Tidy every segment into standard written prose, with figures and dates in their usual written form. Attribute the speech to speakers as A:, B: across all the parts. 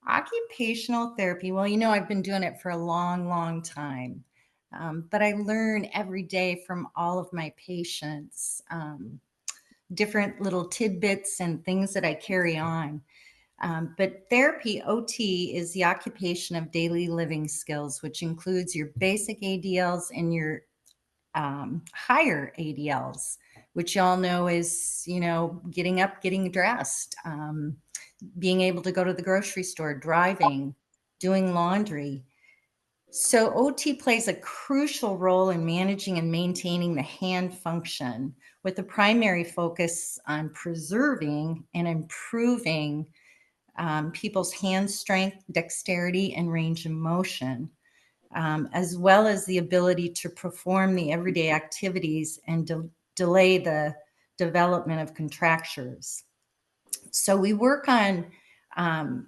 A: Occupational therapy. Well, I've been doing it for a long, long time. But I learn every day from all of my patients, different little tidbits and things that I carry on. But therapy, OT, is the occupation of daily living skills, which includes your basic ADLs and your higher ADLs, which y'all know is, getting up, getting dressed, being able to go to the grocery store, driving, doing laundry. So, OT plays a crucial role in managing and maintaining the hand function, with the primary focus on preserving and improving people's hand strength, dexterity, and range of motion, as well as the ability to perform the everyday activities and delay the development of contractures. So we work on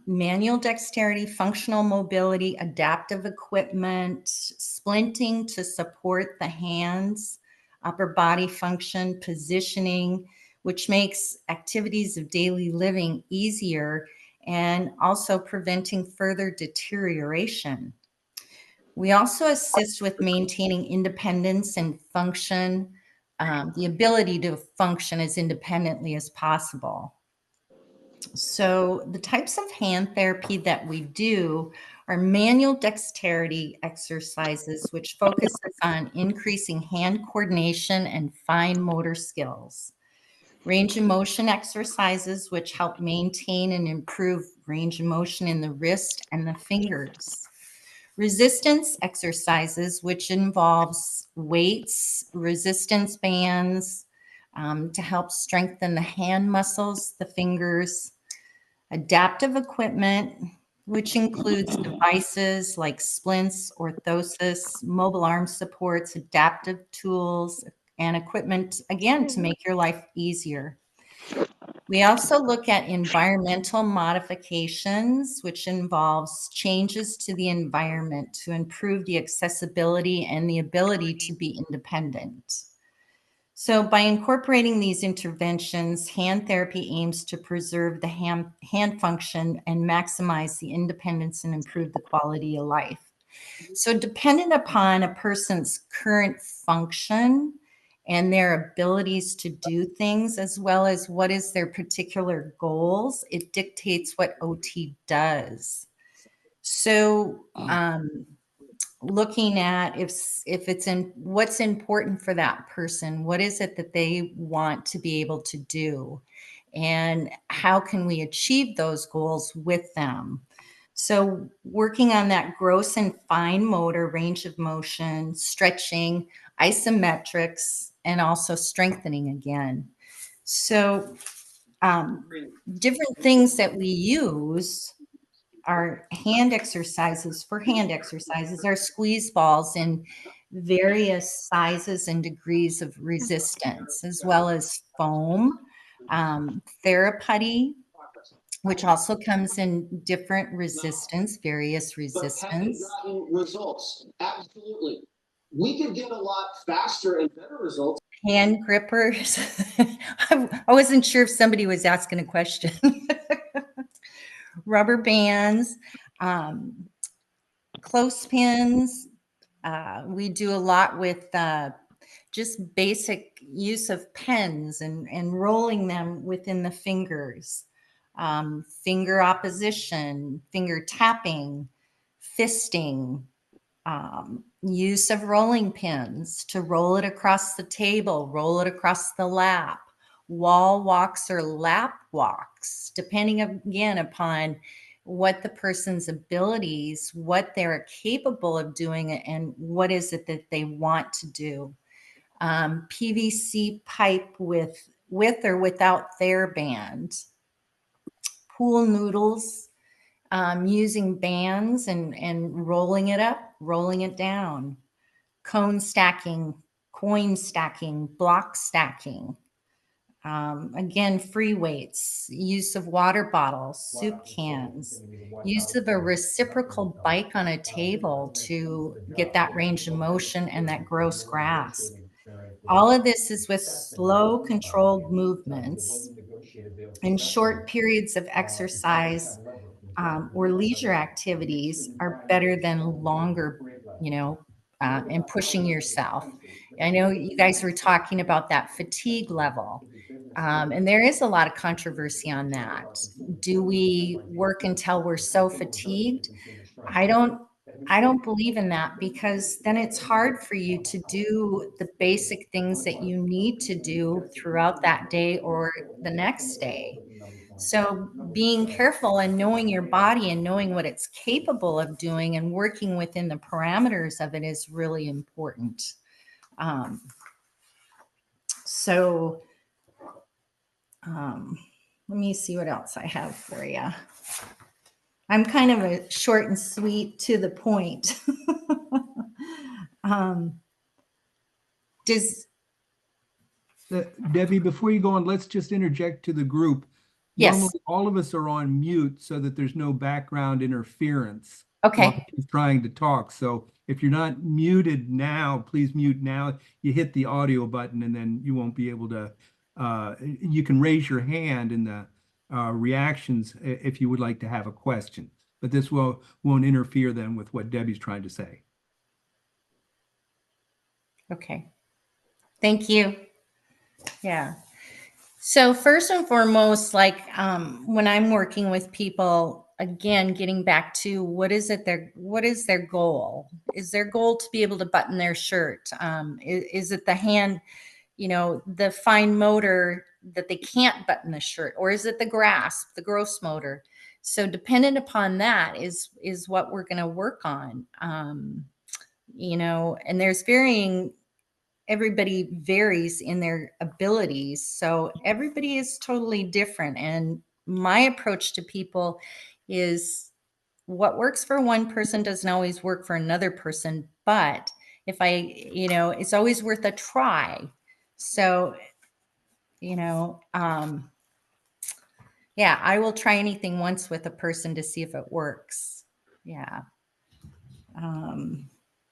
A: manual dexterity, functional mobility, adaptive equipment, splinting to support the hands, upper body function, positioning, which makes activities of daily living easier and also preventing further deterioration. We also assist with maintaining independence and function, the ability to function as independently as possible. So, the types of hand therapy that we do are manual dexterity exercises, which focuses on increasing hand coordination and fine motor skills. Range of motion exercises, which help maintain and improve range of motion in the wrist and the fingers. Resistance exercises, which involves weights, resistance bands, to help strengthen the hand muscles, the fingers. Adaptive equipment, which includes devices like splints, orthosis, mobile arm supports, adaptive tools, and equipment, again, to make your life easier. We also look at environmental modifications, which involves changes to the environment to improve the accessibility and the ability to be independent. So, by incorporating these interventions, hand therapy aims to preserve the hand function and maximize the independence and improve the quality of life. So, dependent upon a person's current function and their abilities to do things, as well as what is their particular goals, it dictates what OT does. So, looking at if it's in what's important for that person, what is it that they want to be able to do, and how can we achieve those goals with them. So working on that gross and fine motor, range of motion, stretching, isometrics, and also strengthening again. So different things that we use our hand exercises for hand exercises are squeeze balls in various sizes and degrees of resistance, as well as foam, therapy, which also comes in different resistance, various
B: But have you
A: resistance.
B: gotten results? Absolutely. We could get a lot faster and better results.
A: Hand grippers. I wasn't sure if somebody was asking a question. Rubber bands, um, clothespins. We do a lot with just basic use of pens and rolling them within the fingers. Finger opposition, finger tapping, fisting, use of rolling pins to roll it across the table, roll it across the lap, wall walks or lap walks, depending again upon what the person's abilities, what they're capable of doing, and what is it that they want to do. PVC pipe with or without TheraBand, pool noodles, using bands and rolling it up, rolling it down, cone stacking, coin stacking, block stacking. Again, free weights, use of water bottles, soup cans, use of a reciprocal bike on a table to get that range of motion and that gross grasp. All of this is with slow, controlled movements and short periods of exercise or leisure activities are better than longer, and pushing yourself. I know you guys were talking about that fatigue level, and there is a lot of controversy on that. Do we work until we're so fatigued? I don't I don't believe in that, because then it's hard for you to do the basic things that you need to do throughout that day or the next day. So being careful and knowing your body and knowing what it's capable of doing and working within the parameters of it is really important. Um, so um, let me see what else I have for you. I'm kind of a short and sweet, to the point. um, does
C: Debbie, before you go on, let's just interject to the group.
A: Yes.
C: Normally, all of us are on mute so that there's no background interference while
A: Okay.
C: she's trying to talk. So if you're not muted now, please mute now. You hit the audio button and then you won't be able to, you can raise your hand in the reactions if you would like to have a question. But this won't interfere then with what Debbie's trying to say.
A: Okay. Thank you. Yeah. So first and foremost, like when I'm working with people, again, getting back to what is their goal? Is their goal to be able to button their shirt? Is it the hand, the fine motor that they can't button the shirt, or is it the grasp, the gross motor? So dependent upon that is what we're going to work on. And there's everybody varies in their abilities. So everybody is totally different. And my approach to people is what works for one person doesn't always work for another person. But it's always worth a try. So, yeah, I will try anything once with a person to see if it works. Yeah.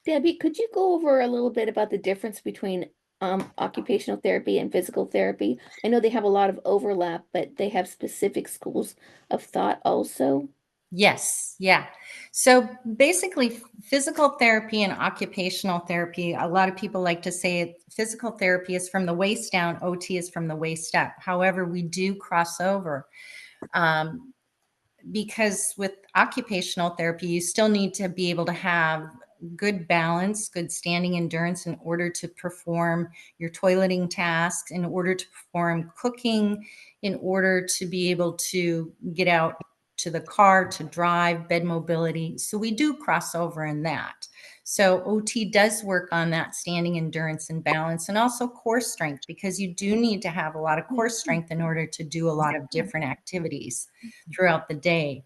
D: Debbie, could you go over a little bit about the difference between occupational therapy and physical therapy? I know they have a lot of overlap, but they have specific schools of thought also.
A: Yes, yeah. So basically, physical therapy and occupational therapy, a lot of people like to say physical therapy is from the waist down, OT is from the waist up. However, we do cross over. Because with occupational therapy, you still need to be able to have good balance, good standing endurance in order to perform your toileting tasks, in order to perform cooking, in order to be able to get out to the car, to drive, bed mobility. So we do cross over in that. So OT does work on that standing endurance and balance, and also core strength, because you do need to have a lot of core strength in order to do a lot of different activities throughout the day.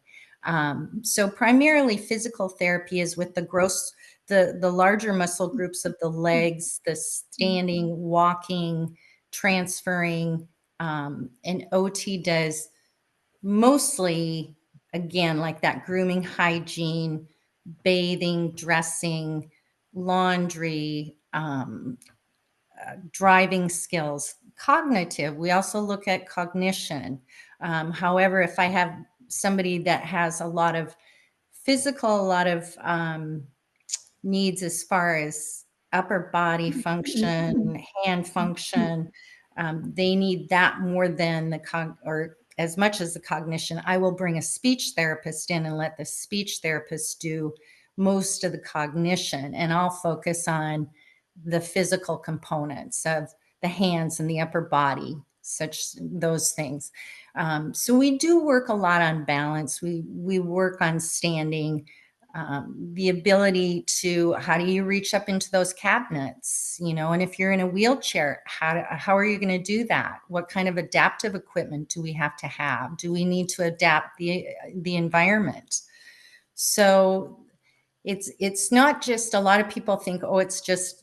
A: So primarily physical therapy is with the larger muscle groups of the legs, the standing, walking, transferring, and OT does mostly, again, like that grooming, hygiene, bathing, dressing, laundry, driving skills, cognitive. We also look at cognition. However, if I have somebody that has a lot of physical, a lot of needs as far as upper body function, hand function, they need that more than or as much as the cognition. I will bring a speech therapist in and let the speech therapist do most of the cognition, and I'll focus on the physical components of the hands and the upper body, such those things. So we do work a lot on balance. We work on standing, the ability to, how do you reach up into those cabinets, and if you're in a wheelchair, how are you going to do that? What kind of adaptive equipment do we have to have? Do we need to adapt the environment? So it's not just, a lot of people think, oh, it's just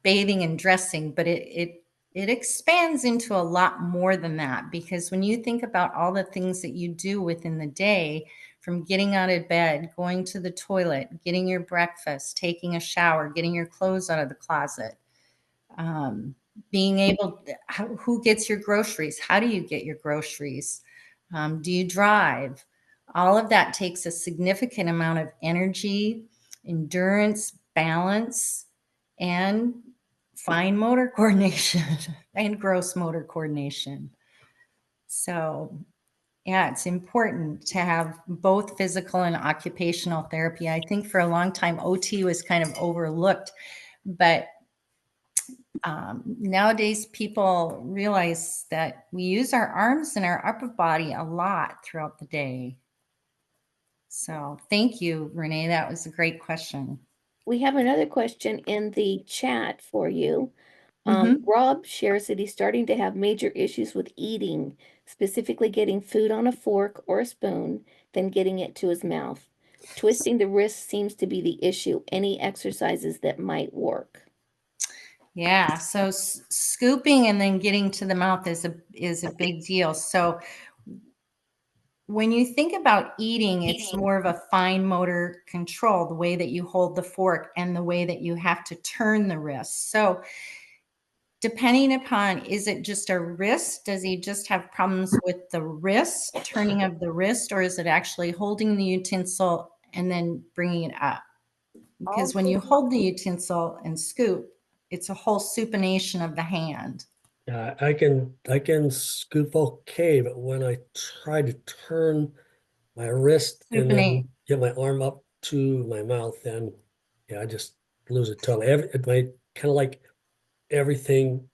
A: bathing and dressing, but it expands into a lot more than that, because when you think about all the things that you do within the day, from getting out of bed, going to the toilet, getting your breakfast, taking a shower, getting your clothes out of the closet, being able, who gets your groceries? How do you get your groceries? Do you drive? All of that takes a significant amount of energy, endurance, balance, and fine motor coordination and gross motor coordination. So, yeah, it's important to have both physical and occupational therapy. I think for a long time, OT was kind of overlooked, but nowadays people realize that we use our arms and our upper body a lot throughout the day. So thank you, Renee. That was a great question.
D: We have another question in the chat for you.
A: Mhm.
D: Rob shares that he's starting to have major issues with eating, specifically getting food on a fork or a spoon, then getting it to his mouth. Twisting the wrist seems to be the issue. Any exercises that might work?
A: Yeah, so scooping and then getting to the mouth is a big deal. So when you think about eating, it's more of a fine motor control, the way that you hold the fork and the way that you have to turn the wrist. So depending upon, is it just a wrist? Does he just have problems with the wrist, turning of the wrist, or is it actually holding the utensil and then bringing it up? Because when you hold the utensil and scoop, it's a whole supination of the hand.
E: I can scoop okay, but when I try to turn my wrist and
A: Supinate.
E: then get my arm up to my mouth, then yeah, I just lose it totally. My kind of like everything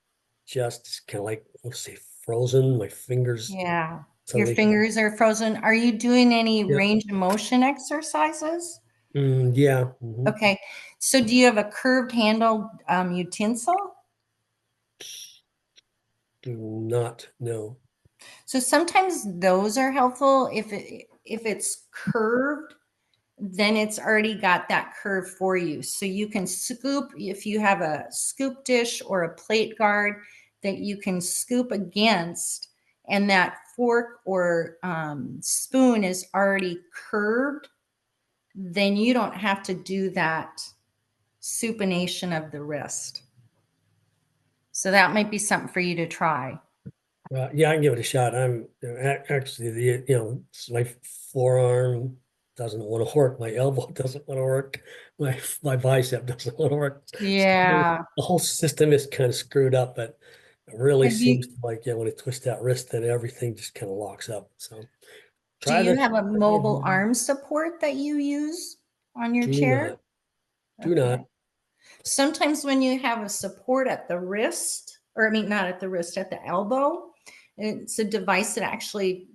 E: just kind of like, let's say, frozen. My fingers
A: Yeah.
E: so
A: Your
E: they
A: fingers are frozen. Are you doing any
E: Yeah.
A: range of motion exercises?
E: Yeah. Mhm.
A: Okay. So do you have a curved handled utensil?
E: Do not know.
A: So sometimes those are helpful. If it's curved, then it's already got that curve for you. So you can scoop, if you have a scoop dish or a plate guard that you can scoop against, and that fork or spoon is already curved, then you don't have to do that supination of the wrist. So that might be something for you to try.
E: Yeah, I can give it a shot. I'm actually my forearm doesn't want to work. My elbow doesn't want to work. My bicep doesn't want to work. So
A: Yeah.
E: the whole system is kind of screwed up, but it really
A: Have
E: seems
A: you
E: like, when I twist that wrist, then everything just kind of locks up. So
A: Do
E: try
A: you
E: this.
A: have a mobile arm support that you use on your
E: Do
A: chair?
E: not, do
A: Okay.
E: not.
A: Sometimes when you have a support at the wrist, or I mean, not at the wrist, at the elbow, it's a device that actually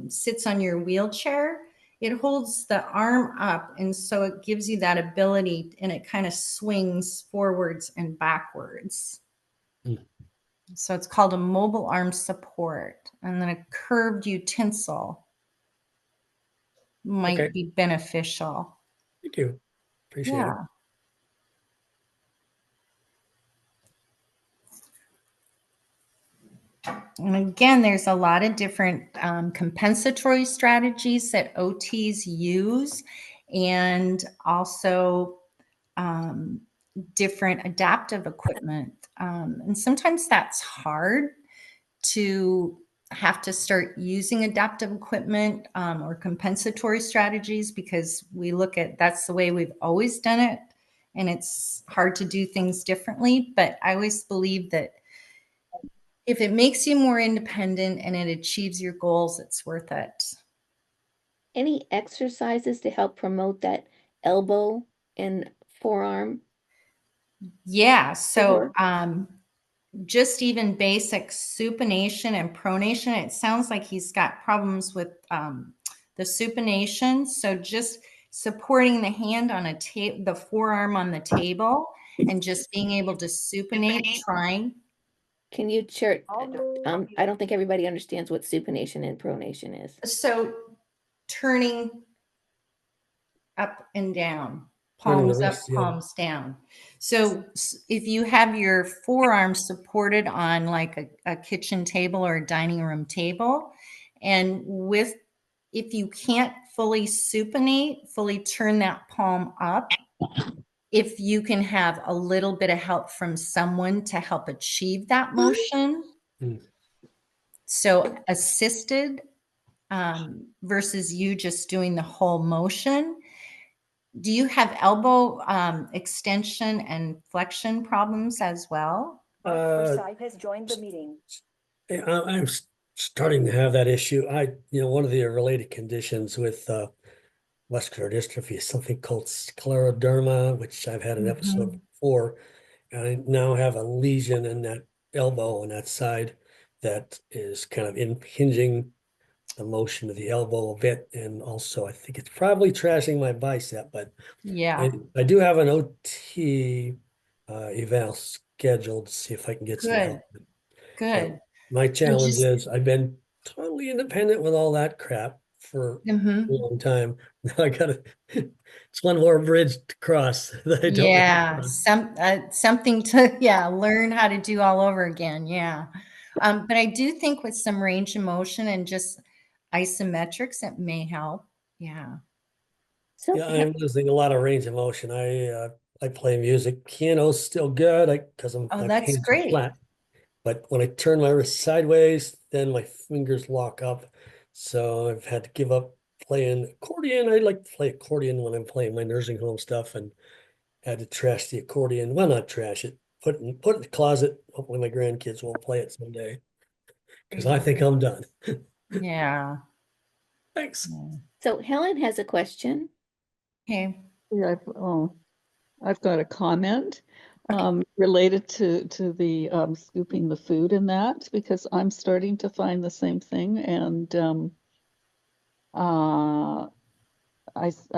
A: sits on your wheelchair. It holds the arm up, and so it gives you that ability, and it kind of swings forwards and backwards.
E: Hmm.
A: So it's called a mobile arm support, and then a curved utensil
E: Okay,
A: might be beneficial.
E: thank you. Appreciate it.
A: Yeah. And again, there's a lot of different compensatory strategies that OTs use, and also different adaptive equipment. And sometimes that's hard to have to start using adaptive equipment or compensatory strategies, because we look at that's the way we've always done it. And it's hard to do things differently. But I always believe that if it makes you more independent and it achieves your goals, it's worth it.
D: Any exercises to help promote that elbow and forearm
A: Yeah. So
D: work?
A: just even basic supination and pronation. It sounds like he's got problems with the supination. So just supporting the hand on the forearm on the table, and just being able to supinate, trying.
D: Can you share? I don't think everybody understands what supination and pronation is.
A: So turning up and down,
E: Turning the
A: palms up,
E: wrist, yeah.
A: palms down. So if you have your forearm supported on like a kitchen table or a dining room table, and if you can't fully supinate, fully turn that palm up, if you can have a little bit of help from someone to help achieve that motion,
E: Mm.
A: so assisted versus you just doing the whole motion. Do you have elbow extension and flexion problems as well?
E: I'm starting to have that issue. One of the related conditions with muscular dystrophy is something called scleroderma, which I've had an episode before. And I now have a lesion in that elbow on that side that is kind of impinging the motion of the elbow a bit. And also, I think it's probably trashing my bicep, but
A: Yeah,
E: I do have an OT eval scheduled to see if I can get some
A: good,
E: help. But
A: good.
E: my challenge
A: just-
E: is I've been totally independent with all that crap for
A: Mhm.
E: a long time. Now I gotta, it's one more bridge to cross that I don't want to
A: Yeah,
E: cross.
A: something to learn how to do all over again. Yeah. But I do think with some range of motion and just isometrics, it may help. Yeah.
D: So
E: Yeah, I'm losing a lot of range of motion. I play music. Piano's still good because
A: Oh,
E: my
A: that's
E: hands are
A: great.
E: flat. But when I turn my wrist sideways, then my fingers lock up. So I've had to give up playing accordion. I like to play accordion when I'm playing my nursing home stuff, and had to trash the accordion. Well, not trash it. Put it in the closet. Hopefully my grandkids will play it someday. Because I think I'm done.
A: Yeah.
E: Thanks.
A: Yeah.
D: So Helen has a question.
A: Okay.
F: Yeah, I've got a comment
A: Okay.
F: related to the scooping the food in that, because I'm starting to find the same thing, and I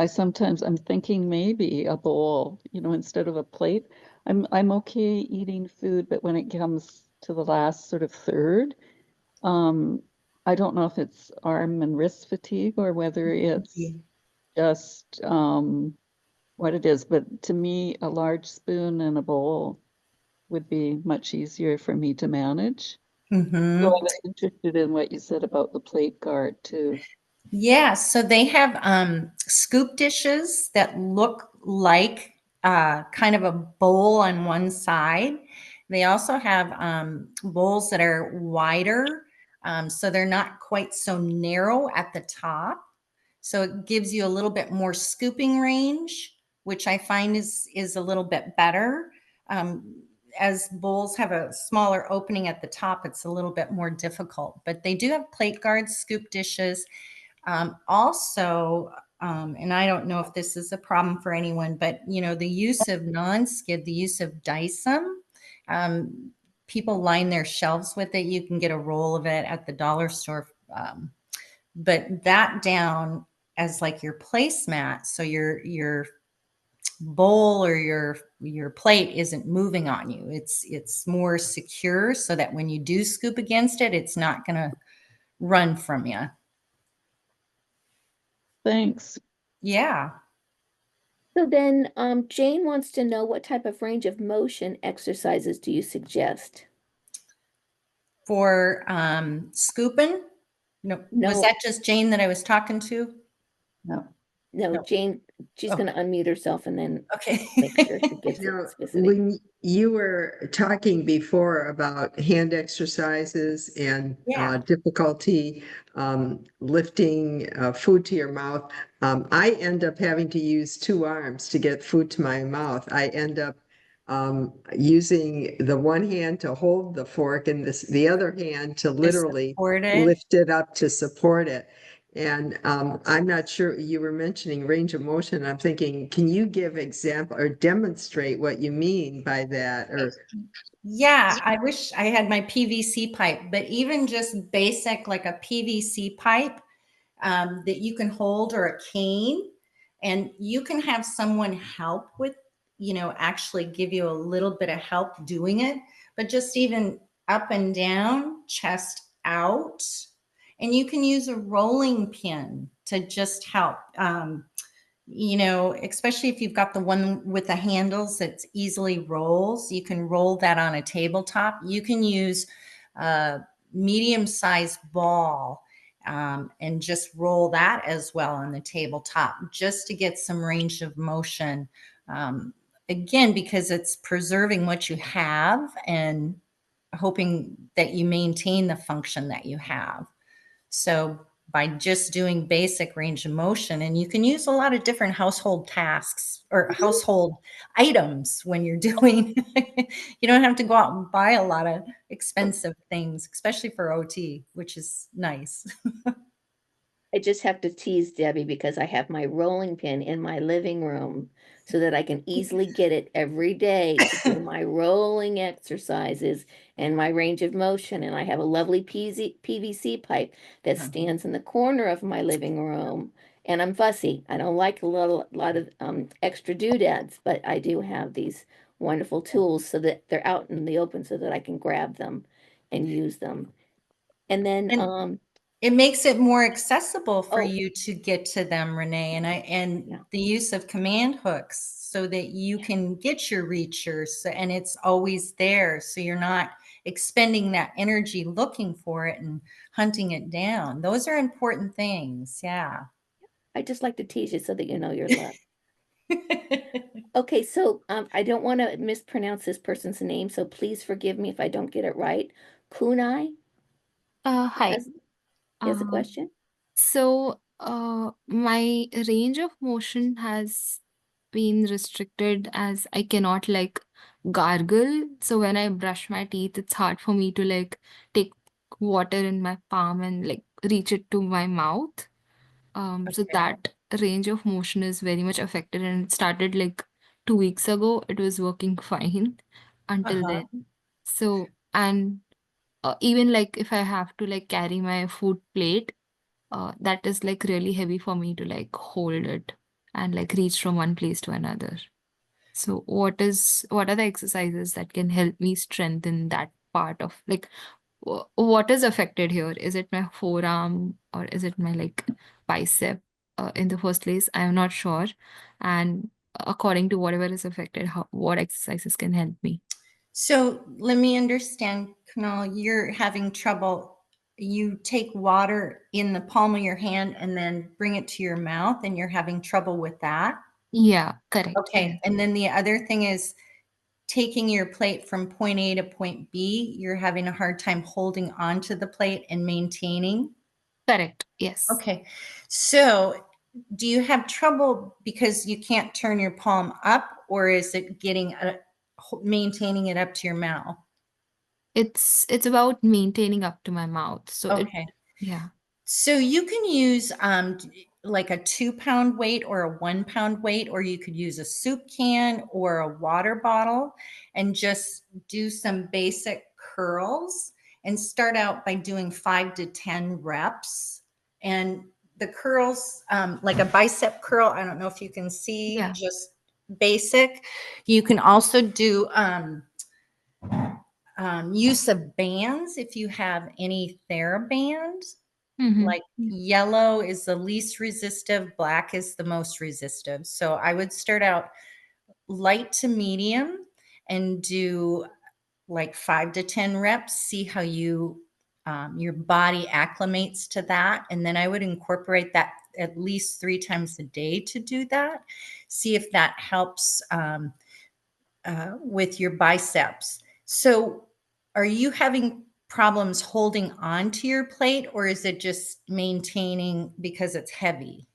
F: sometimes I'm thinking maybe a bowl, instead of a plate. I'm okay eating food, but when it comes to the last sort of third, um, I don't know if it's arm and wrist fatigue or whether it's just what it is, but to me, a large spoon and a bowl would be much easier for me to manage. So
A: Mm-hmm.
F: I was interested in what you said about the plate guard too.
A: Yeah, so they have scoop dishes that look like kind of a bowl on one side. They also have bowls that are wider, so they're not quite so narrow at the top. So it gives you a little bit more scooping range, which I find is a little bit better. As bowls have a smaller opening at the top, it's a little bit more difficult. But they do have plate guards, scoop dishes. And I don't know if this is a problem for anyone, but the use of non-skid, the use of Dyson, people line their shelves with it. You can get a roll of it at the dollar store, but that down as like your placemat, so your bowl or your plate isn't moving on you. It's more secure, so that when you do scoop against it, it's not going to run from you.
F: Thanks.
A: Yeah.
D: So then Jane wants to know, what type of range of motion exercises do you suggest?
A: For scooping? No, was
D: No.
A: that just Jane that I was talking to?
F: No.
D: No,
A: No.
D: Jane, she's
A: Oh.
D: going to unmute herself and then
A: Okay.
D: make sure she gives it
G: Now,
D: specific.
G: when you were talking before about hand exercises and
A: Yeah.
G: difficulty lifting food to your mouth, I end up having to use two arms to get food to my mouth. I end up using the one hand to hold the fork and the other hand to literally
A: support it.
G: lift it up to support it. And I'm not sure, you were mentioning range of motion. I'm thinking, can you give example or demonstrate what you mean by that? Or
A: Yeah, I wish I had my PVC pipe, but even just basic like a PVC pipe that you can hold, or a cane, and you can have someone help with, actually give you a little bit of help doing it, but just even up and down, chest out. And you can use a rolling pin to just help. Especially if you've got the one with the handles that easily rolls, you can roll that on a tabletop. You can use a medium-sized ball and just roll that as well on the tabletop, just to get some range of motion. Again, because it's preserving what you have and hoping that you maintain the function that you have. So by just doing basic range of motion. And you can use a lot of different household tasks or household items when you're doing, you don't have to go out and buy a lot of expensive things, especially for OT, which is nice.
D: I just have to tease Debbie because I have my rolling pin in my living room so that I can easily get it every day to do my rolling exercises and my range of motion. And I have a lovely PVC pipe that stands in the corner of my living room. And I'm fussy. I don't like a lot of extra doodads, but I do have these wonderful tools so that they're out in the open so that I can grab them and use them. And then
A: And it makes it more accessible for
D: Oh.
A: you to get to them, Renee, and
D: Yeah.
A: the use of command hooks so that you can get your reachers and it's always there. So you're not expending that energy looking for it and hunting it down. Those are important things. Yeah.
D: I just like to tease you so that you know you're loved. Okay, so I don't want to mispronounce this person's name, so please forgive me if I don't get it right. Kunai
H: Hi.
D: has a
H: Uh,
D: question.
H: my range of motion has been restricted as I cannot like gargle. So when I brush my teeth, it's hard for me to like take water in my palm and like reach it to my mouth. So
A: Okay.
H: that range of motion is very much affected, and it started like 2 weeks ago. It was working fine until
A: Uh-huh.
H: then. So, and even like if I have to like carry my food plate, that is like really heavy for me to like hold it and like reach from one place to another. So what are the exercises that can help me strengthen that part of like what is affected here? Is it my forearm or is it my like bicep in the first place? I am not sure. And according to whatever is affected, what exercises can help me?
A: So let me understand, Kunal, you're having trouble. You take water in the palm of your hand and then bring it to your mouth, and you're having trouble with that.
H: Yeah, correct.
A: Okay. And then the other thing is taking your plate from point A to point B. You're having a hard time holding onto the plate and maintaining.
H: Correct. Yes.
A: Okay. So do you have trouble because you can't turn your palm up, or is it maintaining it up to your mouth?
H: It's about maintaining up to my mouth. So
A: Okay.
H: yeah.
A: So you can use like a 2-pound weight or a 1-pound weight, or you could use a soup can or a water bottle and just do some basic curls and start out by doing 5 to 10 reps. And the curls, like a bicep curl, I don't know if you can see,
H: Yeah.
A: just basic. You can also do use of bands if you have any TheraBand.
H: Mm-hmm.
A: Like yellow is the least resistive, black is the most resistive. So I would start out light to medium and do like 5 to 10 reps, see how your body acclimates to that. And then I would incorporate that at least 3 times a day to do that. See if that helps with your biceps. So are you having problems holding on to your plate, or is it just maintaining because it's heavy?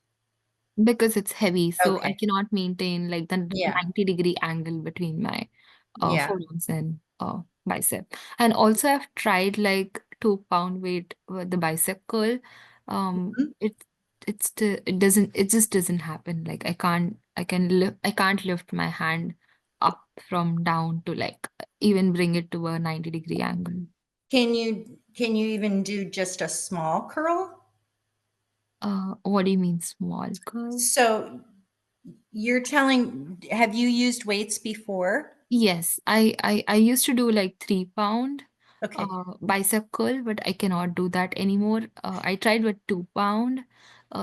H: Because it's heavy, so I
A: Okay.
H: cannot maintain like the
A: Yeah.
H: 90-degree angle between my
A: Yeah.
H: forearms and bicep. And also I've tried like 2-pound weight with the bicep curl.
A: Mhm.
H: It just doesn't happen. Like I can't lift my hand up from down to like even bring it to a 90-degree angle.
A: Can you even do just a small curl?
H: What do you mean small curl?
A: So have you used weights before?
H: Yes, I used to do like 3-pound
A: Okay.
H: bicep curl, but I cannot do that anymore. I tried with 2-pound.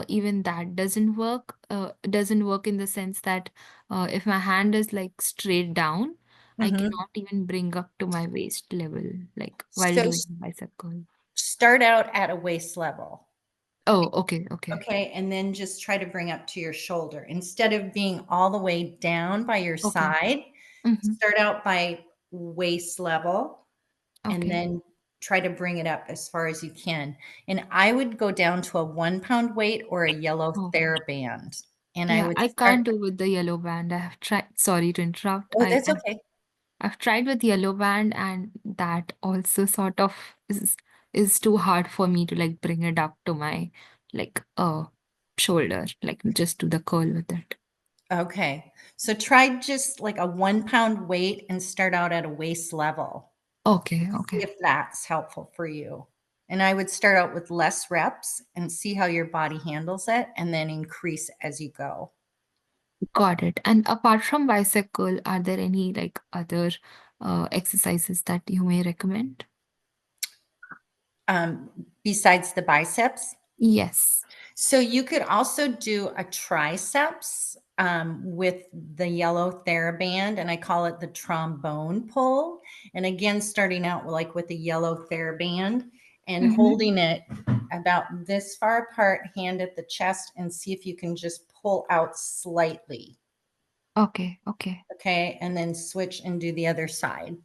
H: Even that doesn't work. Doesn't work in the sense that if my hand is like straight down, I
A: Mhm.
H: cannot even bring up to my waist level, like while
A: So
H: doing bicep curl.
A: start out at a waist level.
H: Oh, okay, okay.
A: Okay, and then just try to bring up to your shoulder. Instead of being all the way down by your
H: Okay.
A: side,
H: Mm-hmm.
A: start out by waist level and
H: Okay.
A: then try to bring it up as far as you can. And I would go down to a 1 pound weight or a yellow
H: Oh,
A: TheraBand. And I
H: yeah,
A: would
H: I
A: start,
H: can't do with the yellow band. I have tried. Sorry to interrupt.
A: oh, that's okay.
H: I've tried with yellow band, and that also sort of is too hard for me to like bring it up to my like shoulder, like just do the curl with it.
A: Okay. So try just like a 1 pound weight and start out at a waist level.
H: Okay,
A: See
H: okay.
A: if that's helpful for you. And I would start out with less reps and see how your body handles it and then increase as you go.
H: Got it. And apart from bicycle, are there any like other exercises that you may recommend?
A: Besides the biceps.
H: Yes.
A: So you could also do a triceps with the yellow TheraBand, and I call it the trombone pull. And again, starting out like with the yellow TheraBand and holding it about this far apart, hand at the chest, and see if you can just pull out slightly.
H: Okay, okay.
A: Okay, and then switch and do the other side.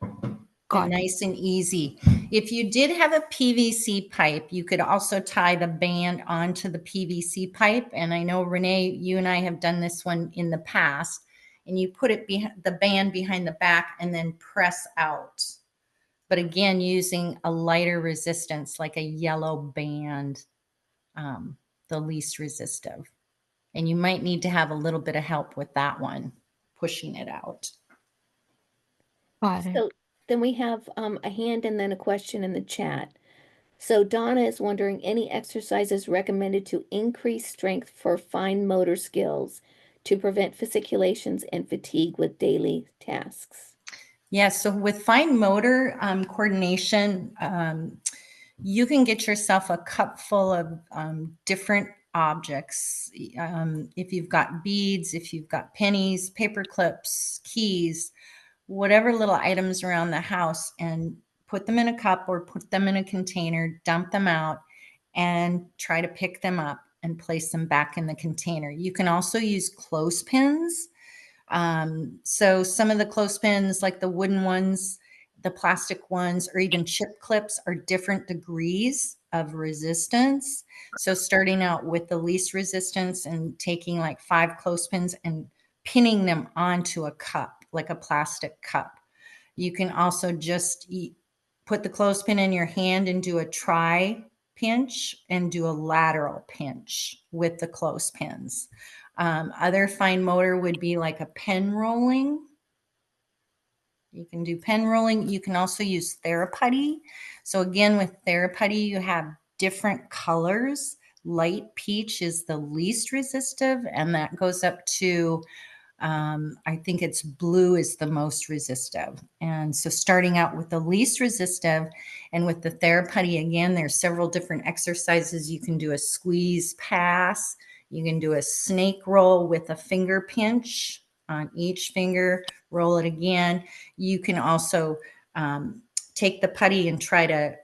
A: And
H: Got it.
A: nice and easy. If you did have a PVC pipe, you could also tie the band onto the PVC pipe. And I know, Renee, you and I have done this one in the past. And you put it behind the band behind the back and then press out. But again, using a lighter resistance, like a yellow band, the least resistive. And you might need to have a little bit of help with that one, pushing it out.
H: Got it.
D: So then we have a hand and then a question in the chat. So Donna is wondering any exercises recommended to increase strength for fine motor skills to prevent fasciculations and fatigue with daily tasks.
A: Yeah, so with fine motor coordination, you can get yourself a cup full of different objects. If you've got beads, if you've got pennies, paper clips, keys, whatever little items around the house, and put them in a cup or put them in a container, dump them out, and try to pick them up and place them back in the container. You can also use clothespins. So some of the clothespins, like the wooden ones, the plastic ones, or even chip clips, are different degrees of resistance. So starting out with the least resistance and taking like 5 clothespins and pinning them onto a cup, like a plastic cup. You can also just put the clothespin in your hand and do a tri pinch and do a lateral pinch with the clothespins. Other fine motor would be like a pen rolling. You can do pen rolling. You can also use TheraPutty. So again, with TheraPutty, you have different colors. Light peach is the least resistive, and that goes up to, I think it's blue is the most resistive. And so starting out with the least resistive and with the TheraPutty, again, there's several different exercises. You can do a squeeze pass. You can do a snake roll with a finger pinch on each finger, roll it again. You can also take the putty and try to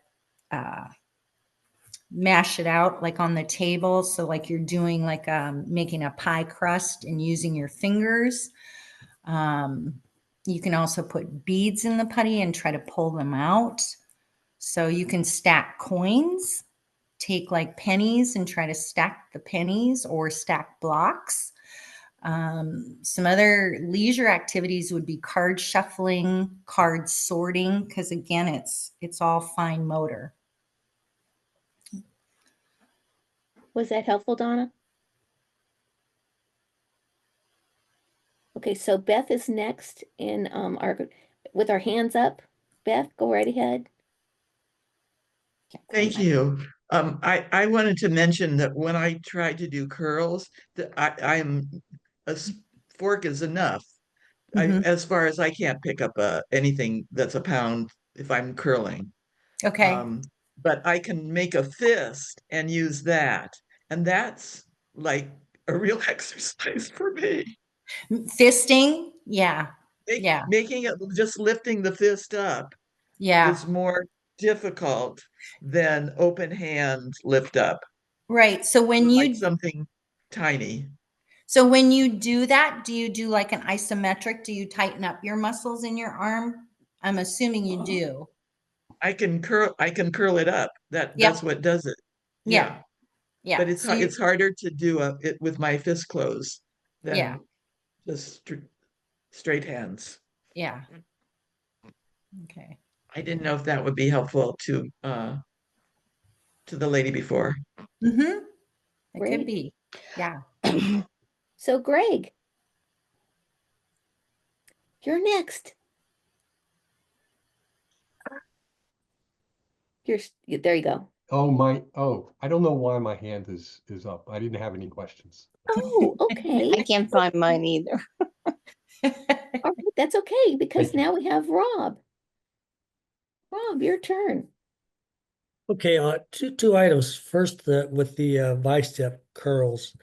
A: mash it out like on the table. So like you're doing like making a pie crust and using your fingers. You can also put beads in the putty and try to pull them out. So you can stack coins, take like pennies and try to stack the pennies or stack blocks. Some other leisure activities would be card shuffling, card sorting, because again, it's all fine motor.
D: Was that helpful, Donna? Okay, so Beth is next in with our hands up. Beth, go right ahead.
I: Thank you. I wanted to mention that when I try to do curls, that I'm a fork is enough.
A: Mhm.
I: As far as I can't pick up anything that's a pound if I'm curling.
A: Okay.
I: But I can make a fist and use that. And that's like a real exercise for me.
A: Fisting. Yeah. Yeah.
I: Making it, just lifting the fist up
A: Yeah.
I: is more difficult than open hand lift up.
A: Right. So when
I: Like
A: you
I: something tiny.
A: do that, do you do like an isometric? Do you tighten up your muscles in your arm? I'm assuming you do.
I: I can curl it up. That's
A: Yep.
I: what does it.
A: Yeah. Yeah.
I: But it's harder to do it with my fist closed
A: yeah.
I: than just straight hands.
A: Yeah. Okay.
I: I didn't know if that would be helpful to the lady before.
A: Mm-hmm. It could
D: Great.
A: be. Yeah.
D: So Greg, you're next. There you go.
J: I don't know why my hand is up. I didn't have any questions.
D: Oh, okay.
K: I can't find mine either.
D: All right, that's okay, because
J: Thank you.
D: now we have Rob. Rob, your turn.
E: Okay, two items. First, with the bicep curls,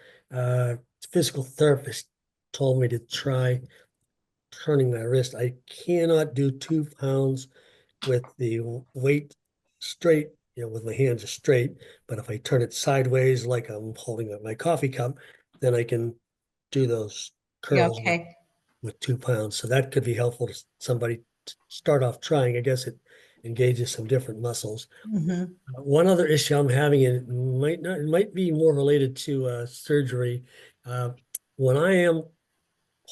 E: physical therapist told me to try turning my wrist. I cannot do 2 pounds with the weight straight, with my hands straight. But if I turn it sideways, like I'm holding up my coffee cup, then I can do those curls
A: Okay.
E: with 2 pounds. So that could be helpful to somebody to start off trying. I guess it engages some different muscles.
A: Mm-hmm.
E: One other issue I'm having, and it might be more related to surgery. When I am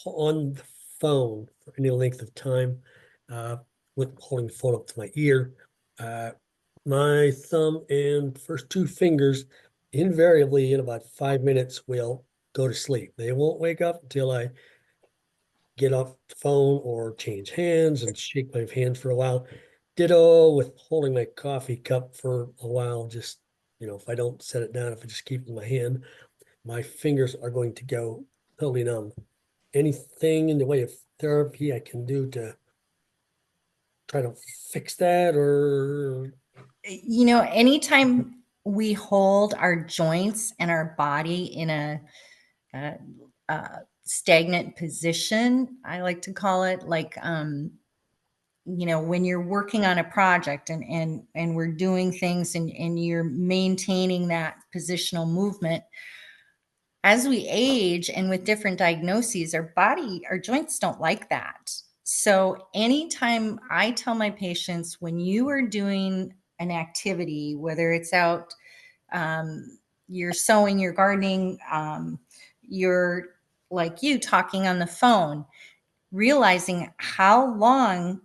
E: on the phone for any length of time, uh, with holding the phone up to my ear, my thumb and first 2 fingers invariably in about 5 minutes will go to sleep. They won't wake up until I get off the phone or change hands and shake my hand for a while. Ditto with holding my coffee cup for a while. Just, if I don't set it down, if I just keep it in my hand, my fingers are going to go totally numb. Anything in the way of therapy I can do to try to fix that, or
A: Anytime we hold our joints and our body in a stagnant position, I like to call it, like, when you're working on a project and we're doing things and you're maintaining that positional movement, as we age and with different diagnoses, our joints don't like that. So anytime I tell my patients, when you are doing an activity, whether it's out, you're sewing, you're gardening, you're like you talking on the phone, realizing how long,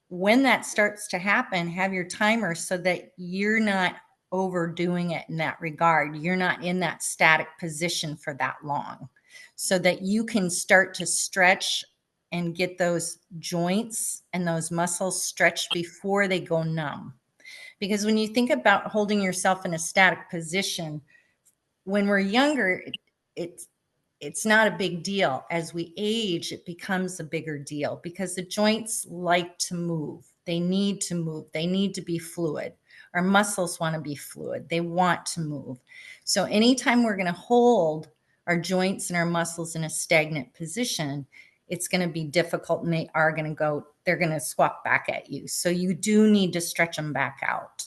A: when that starts to happen, have your timer so that you're not overdoing it in that regard. You're not in that static position for that long, so that you can start to stretch and get those joints and those muscles stretched before they go numb. Because when you think about holding yourself in a static position, when we're younger, it's not a big deal. As we age, it becomes a bigger deal because the joints like to move. They need to move. They need to be fluid. Our muscles want to be fluid. They want to move. So anytime we're going to hold our joints and our muscles in a stagnant position, it's going to be difficult, and they're going to squawk back at you. So you do need to stretch them back out.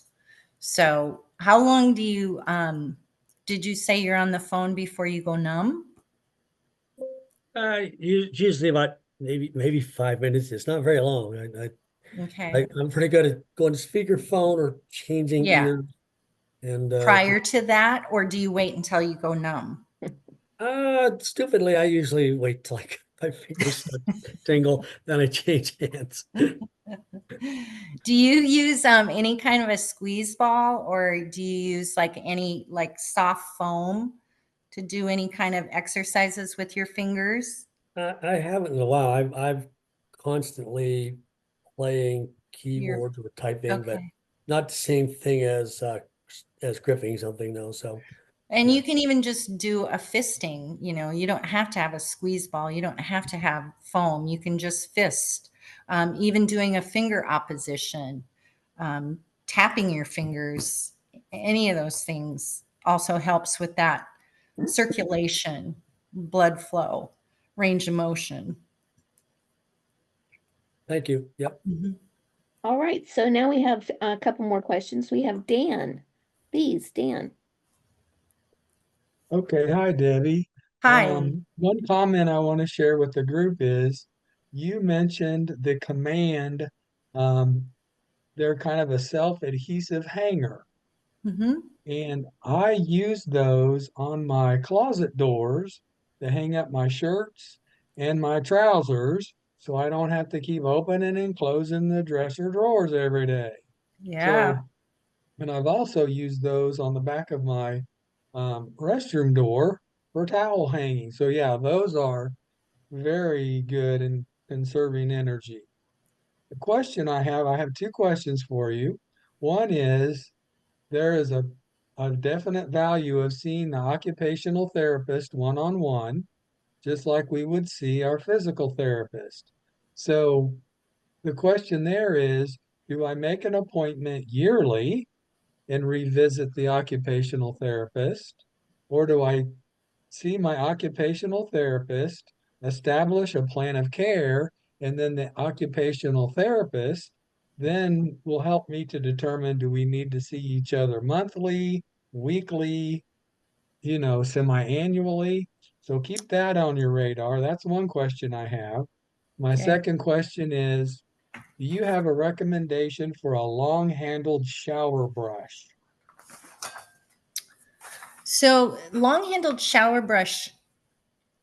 A: So how long did you say you're on the phone before you go numb?
E: usually about maybe 5 minutes. It's not very long.
A: Okay.
E: I'm pretty good at going to speakerphone or changing
A: Yeah.
E: ears. And
A: Prior to that, or do you wait until you go numb?
E: stupidly, I usually wait till like my fingers start to tingle, then I change hands.
A: Do you use any kind of a squeeze ball, or do you use any soft foam to do any kind of exercises with your fingers?
E: I haven't in a while. I've constantly playing
A: You're
E: keyboards or typing, but
A: okay.
E: not the same thing as gripping something though. So
A: And
E: yeah.
A: you can even just do a fisting. You don't have to have a squeeze ball. You don't have to have foam. You can just fist. Even doing a finger opposition, tapping your fingers, any of those things also helps with that circulation, blood flow, range of motion.
E: Thank you. Yep.
A: Mm-hmm.
D: All right, so now we have a couple more questions. We have Dan. Please, Dan.
L: Okay, hi Debbie.
A: Hi.
L: One comment I want to share with the group is you mentioned the command they're kind of a self-adhesive hanger.
A: Mm-hmm.
L: And I use those on my closet doors to hang up my shirts and my trousers so I don't have to keep opening and closing the dresser drawers every day.
A: Yeah.
L: So, and I've also used those on the back of my restroom door for towel hanging. So yeah, those are very good in conserving energy. The question I have two questions for you. One is, there is a definite value of seeing the occupational therapist one-on-one, just like we would see our physical therapist. So the question there is, do I make an appointment yearly and revisit the occupational therapist? Or do I see my occupational therapist, establish a plan of care, and then the occupational therapist then will help me to determine, do we need to see each other monthly, weekly, semi-annually? So keep that on your radar. That's one question I have. My
A: Okay.
L: second question is, do you have a recommendation for a long-handled shower brush?
A: So long-handled shower brush,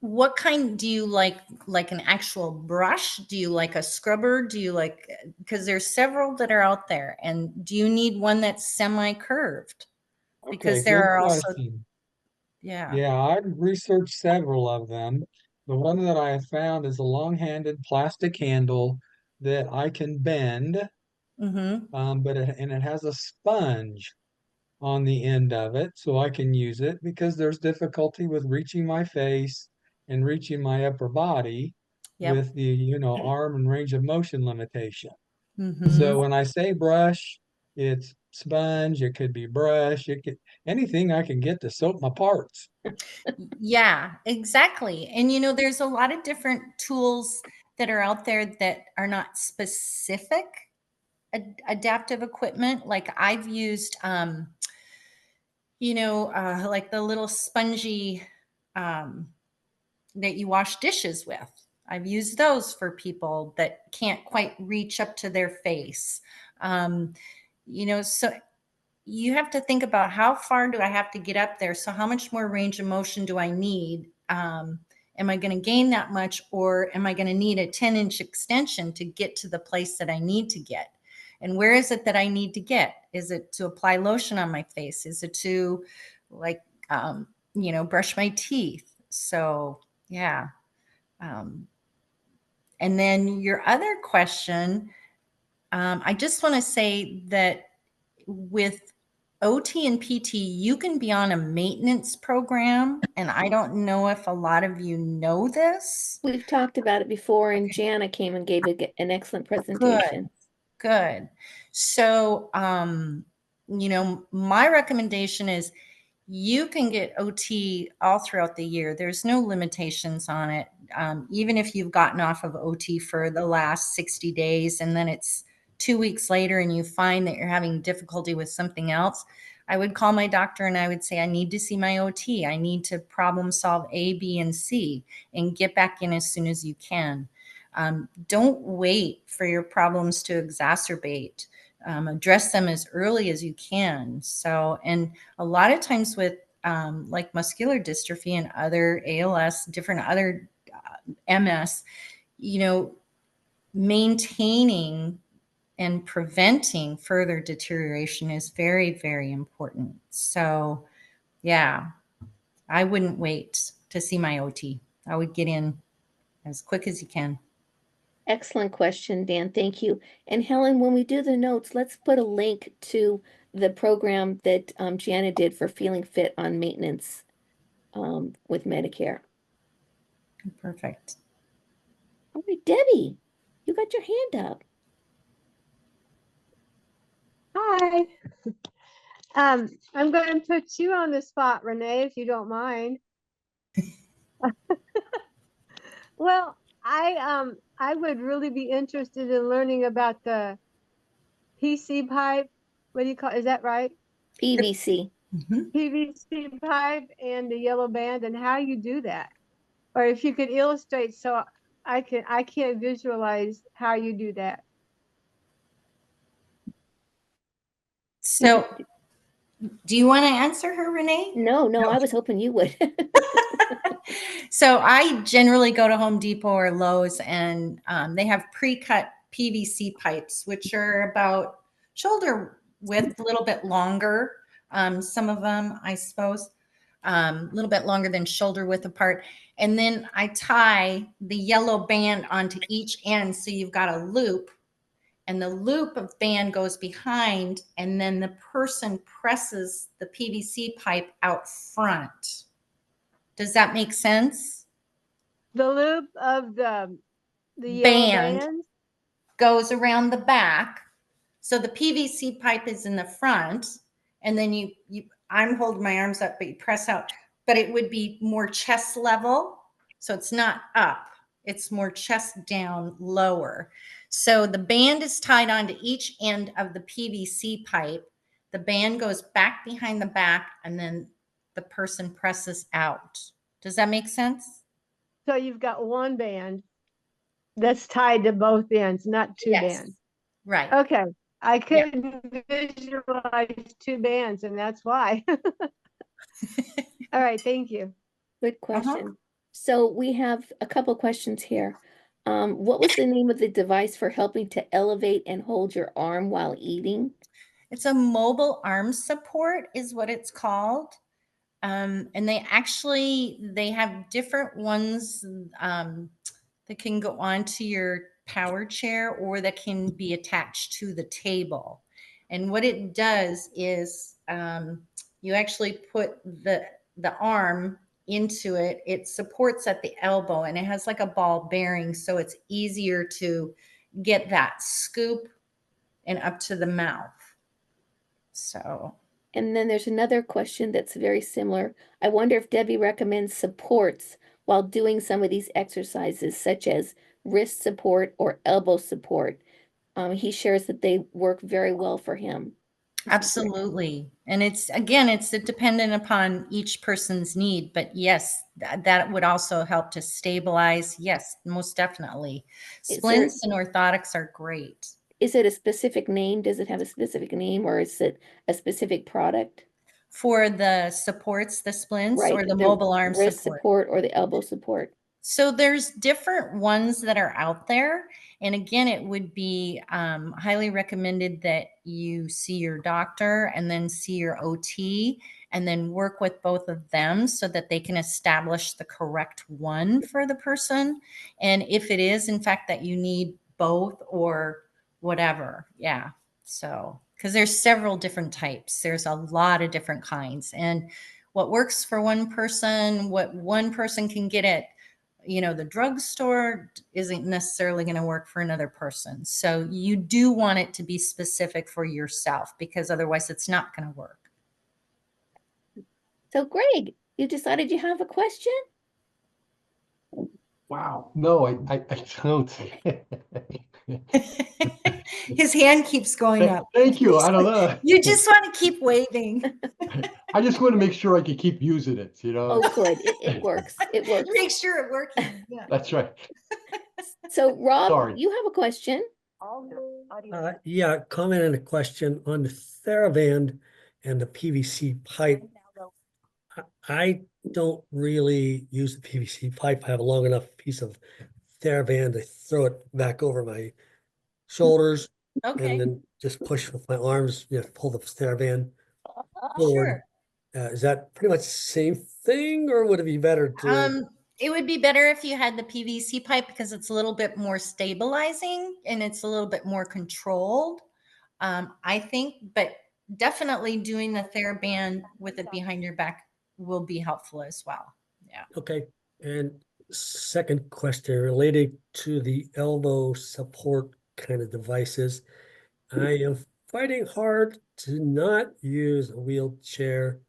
A: what kind do you like? Like an actual brush? Do you like a scrubber? Do you like, because there's several that are out there, and do you need one that's semi-curved?
L: Okay,
A: Because there
L: good
A: are also,
L: question.
A: yeah.
L: Yeah, I've researched several of them. The one that I have found is a long-handed plastic handle that I can bend,
A: Mm-hmm.
L: and it has a sponge on the end of it, so I can use it because there's difficulty with reaching my face and reaching my upper body
A: Yep.
L: with the, arm and range of motion limitation.
A: Mm-hmm.
L: So when I say brush, it's sponge, it could be brush, it could anything I can get to soak my parts.
A: Yeah, exactly. And there's a lot of different tools that are out there that are not specific adaptive equipment. Like I've used, like the little spongy um, that you wash dishes with. I've used those for people that can't quite reach up to their face. Um, so you have to think about, how far do I have to get up there? So how much more range of motion do I need? Am I going to gain that much, or am I going to need a 10-inch extension to get to the place that I need to get? And where is it that I need to get? Is it to apply lotion on my face? Is it to like, brush my teeth? So yeah. Um, and then your other question, I just want to say that with OT and PT, you can be on a maintenance program. And I don't know if a lot of you know this.
D: We've talked about it before, and
A: Okay.
D: Jana came and gave an excellent
A: Good,
D: presentation.
A: good. So, my recommendation is you can get OT all throughout the year. There's no limitations on it. Even if you've gotten off of OT for the last 60 days and then it's 2 weeks later and you find that you're having difficulty with something else, I would call my doctor and I would say, I need to see my OT. I need to problem solve A, B, and C and get back in as soon as you can. Don't wait for your problems to exacerbate. Address them as early as you can. So, and a lot of times with like muscular dystrophy and other ALS, different other MS, maintaining and preventing further deterioration is very, very important. So, yeah, I wouldn't wait to see my OT. I would get in as quick as you can.
D: Excellent question, Dan. Thank you. And Helen, when we do the notes, let's put a link to the program that Jana did for Feeling Fit on maintenance with Medicare.
A: Perfect.
D: All right, Debbie, you got your hand up.
K: Hi. I'm going to put you on the spot, Renee, if you don't mind. Well, I would really be interested in learning about the PC pipe. What do you call, is that right?
D: PVC.
A: Mhm.
K: PVC pipe and the yellow band, and how you do that. Or if you could illustrate so I can't visualize how you do that.
A: So do you want to answer her, Renee?
D: No, I was hoping you would.
A: So I generally go to Home Depot or Lowe's, and they have pre-cut PVC pipes, which are about shoulder width, a little bit longer. Some of them, I suppose, a little bit longer than shoulder width apart. And then I tie the yellow band onto each end, so you've got a loop, and the loop of band goes behind, and then the person presses the PVC pipe out front. Does that make sense?
K: The loop of the yellow band
A: goes around the back. So the PVC pipe is in the front, and then I'm holding my arms up, but you press out, but it would be more chest level. So it's not up, it's more chest down, lower. So the band is tied onto each end of the PVC pipe. The band goes back behind the back, and then the person presses out. Does that make sense?
K: So you've got one band that's tied to both ends, not two bands.
A: Right.
K: Okay. I couldn't visualize two bands, and that's why. All right. Thank you.
D: Good question. So we have a couple questions here. What was the name of the device for helping to elevate and hold your arm while eating?
A: It's a mobile arm support is what it's called. And they have different ones that can go onto your power chair, or that can be attached to the table. And what it does is you actually put the arm into it. It supports at the elbow, and it has like a ball bearing, so it's easier to get that scoop and up to the mouth. So.
D: And then there's another question that's very similar. I wonder if Debbie recommends supports while doing some of these exercises, such as wrist support or elbow support. He shares that they work very well for him.
A: Absolutely. And it's dependent upon each person's need, but yes, that would also help to stabilize. Yes, most definitely. Splints and orthotics are great.
D: Is it a specific name? Does it have a specific name, or is it a specific product?
A: For the supports, the splints,
D: right,
A: or the mobile arm
D: wrist support or the elbow support?
A: So there's different ones that are out there. And again, it would be highly recommended that you see your doctor and then see your OT, and then work with both of them so that they can establish the correct one for the person. And if it is, in fact, that you need both or whatever. Yeah. So, because there's several different types, there's a lot of different kinds. And what works for one person, what one person can get at the drugstore, isn't necessarily going to work for another person. So you do want it to be specific for yourself, because otherwise it's not going to work.
D: So Greg, you decided you have a question?
J: Wow. No, I don't.
A: His hand keeps going up.
J: Thank you. I don't know.
A: You just want to keep waving.
J: I just want to make sure I can keep using it,
D: Oh, good. It works. It works.
A: Make sure it works. Yeah.
J: That's right.
D: So Rob,
J: Sorry.
D: you have a question?
E: Yeah, comment and a question on the TheraBand and the PVC pipe. I don't really use the PVC pipe. I have a long enough piece of TheraBand to throw it back over my shoulders, and then just push with my arms, pull the TheraBand forward.
A: Sure.
E: Is that pretty much the same thing, or would it be better to?
A: It would be better if you had the PVC pipe, because it's a little bit more stabilizing and it's a little bit more controlled, I think. But definitely doing the TheraBand with it behind your back will be helpful as well. Yeah.
E: Okay. And second question related to the elbow support kind of devices. I am fighting hard to not use a wheelchair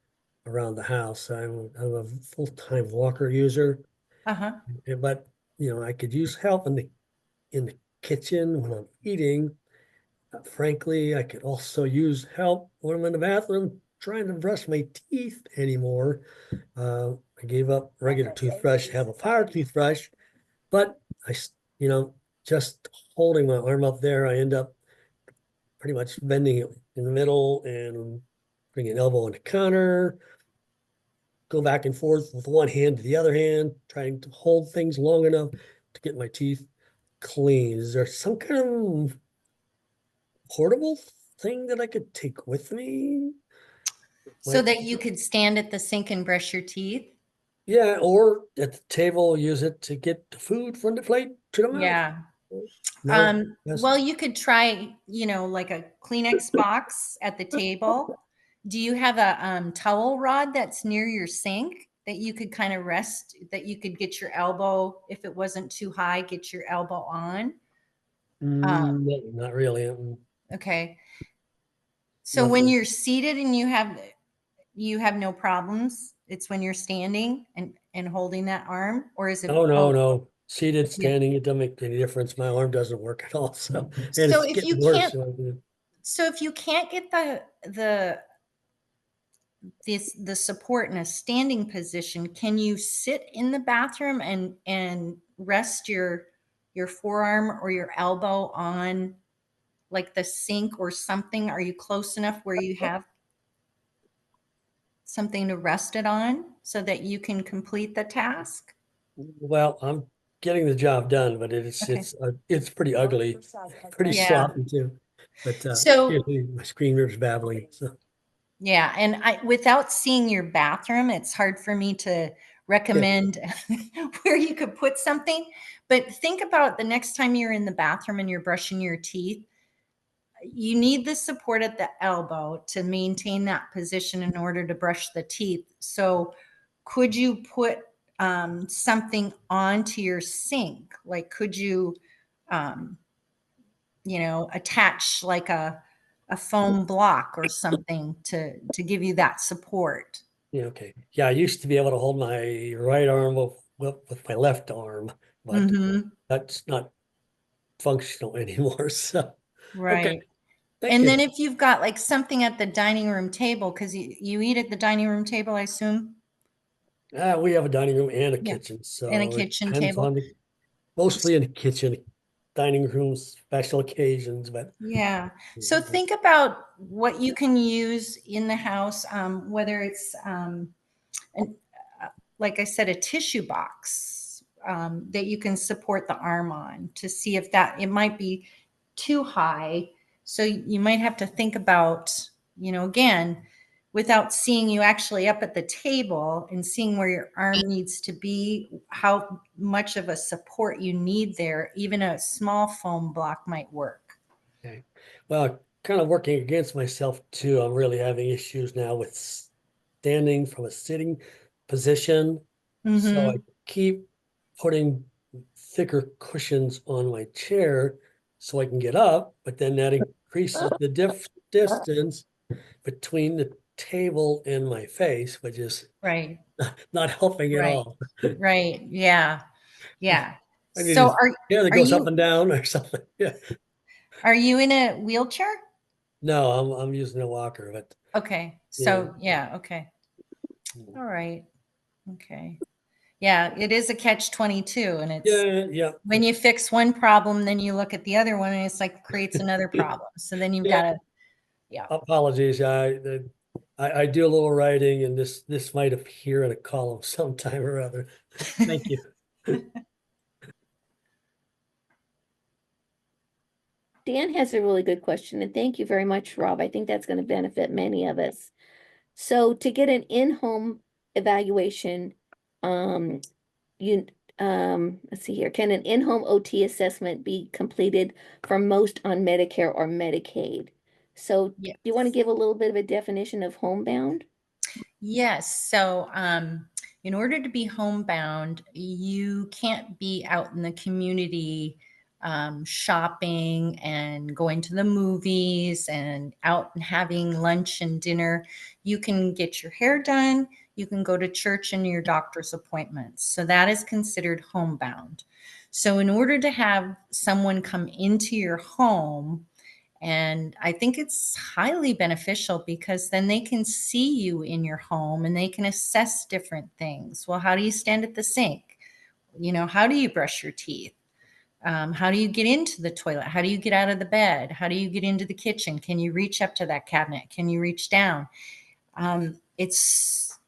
E: around the house. I'm a full-time walker user. But I could use help in the kitchen when I'm eating. Frankly, I could also use help when I'm in the bathroom trying to brush my teeth anymore. I gave up regular toothbrush, have a power toothbrush, but just holding my arm up there, I end up pretty much bending it in the middle and bring an elbow on the counter, go back and forth with one hand to the other hand, trying to hold things long enough to get my teeth clean. Is there some kind of portable thing that I could take with me?
A: So
E: Like,
A: that you could stand at the sink and brush your teeth?
E: yeah, or at the table, use it to get the food from the plate to the mouth.
A: Yeah.
E: No, yes.
A: Well, you could try, like a Kleenex box at the table. Do you have a towel rod that's near your sink that you could kind of rest, that you could get your elbow, if it wasn't too high, get your elbow on?
E: Not really.
A: Okay. So when you're seated and you have no problems, it's when you're standing and holding that arm, or is it both?
E: No. Seated,
A: Yeah.
E: standing, it doesn't make any difference. My arm doesn't work at all. So, and
A: So
E: it's
A: if you
E: getting worse.
A: can't, so if you can't get the support in a standing position, can you sit in the bathroom and rest your forearm or your elbow on like the sink or something? Are you close enough where you have something to rest it on so that you can complete the task?
E: Well, I'm getting the job done, but
A: Okay.
E: it's pretty ugly, pretty
A: Yeah.
E: sloppy too. But
A: So
E: my screen is babbling. So
A: yeah, and without seeing your bathroom, it's hard for me to recommend where you could put something. But think about the next time you're in the bathroom and you're brushing your teeth, you need the support at the elbow to maintain that position in order to brush the teeth. So could you put something onto your sink? Like, could you, um, attach like a foam block or something to give you that support?
E: yeah, okay. Yeah, I used to be able to hold my right arm with my left arm, but
A: Mm-hmm.
E: that's not functional anymore. So okay,
A: Right.
E: thank
A: And
E: you.
A: then if you've got like something at the dining room table, because you eat at the dining room table, I assume?
E: We have a dining room and a
A: Yeah.
E: kitchen,
A: And a
E: so it
A: kitchen
E: depends
A: table.
E: on mostly in the kitchen, dining rooms, special occasions, but
A: Yeah. So think about what you can use in the house, whether it's, an, like I said, a tissue box that you can support the arm on to see if it might be too high. So you might have to think about, again, without seeing you actually up at the table and seeing where your arm needs to be, how much of a support you need there, even a small foam block might work.
E: okay. Well, kind of working against myself too. I'm really having issues now with standing from a sitting position. So I
A: Mm-hmm.
E: keep putting thicker cushions on my chair so I can get up, but then that increases the distance between the table and my face, which is
A: Right.
E: not helping at
A: Right.
E: all.
A: Right. Yeah. Yeah.
E: I need
A: So
E: a chair that
A: are
E: goes up
A: you
E: and down or something. Yeah.
A: are you in a wheelchair?
E: No, I'm using a walker, but
A: Okay.
E: yeah.
A: So yeah, okay. All right. Okay. Yeah, it is a catch 22, and it's
E: Yeah.
A: when you fix one problem, then you look at the other one and it's like creates another problem. So then you've
E: Yeah.
A: got to, yeah.
E: Apologies. I do a little writing and this might appear in a column sometime or other. Thank you.
D: Dan has a really good question, and thank you very much, Rob. I think that's going to benefit many of us. So to get an in-home evaluation, um, you let's see here. Can an in-home OT assessment be completed for most on Medicare or Medicaid? So do you want to give a little bit of a definition of homebound?
A: Yes. So, in order to be homebound, you can't be out in the community shopping and going to the movies and out and having lunch and dinner. You can get your hair done. You can go to church and your doctor's appointments. So that is considered homebound. So, in order to have someone come into your home, and I think it's highly beneficial because then they can see you in your home and they can assess different things. Well, how do you stand at the sink? How do you brush your teeth? How do you get into the toilet? How do you get out of the bed? How do you get into the kitchen? Can you reach up to that cabinet? Can you reach down? It's